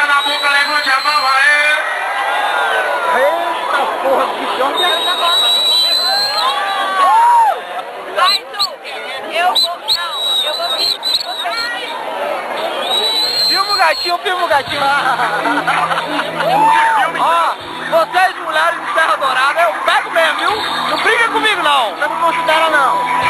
beija na boca, levante a mão, aê! Eita porra, que bichão que é esse agora? Vai, Tu! Eu vou vir. Filma o gatinho. Ó, vocês mulheres de Serra Dourada, eu pego mesmo, viu? Não briga comigo não, você não considera não.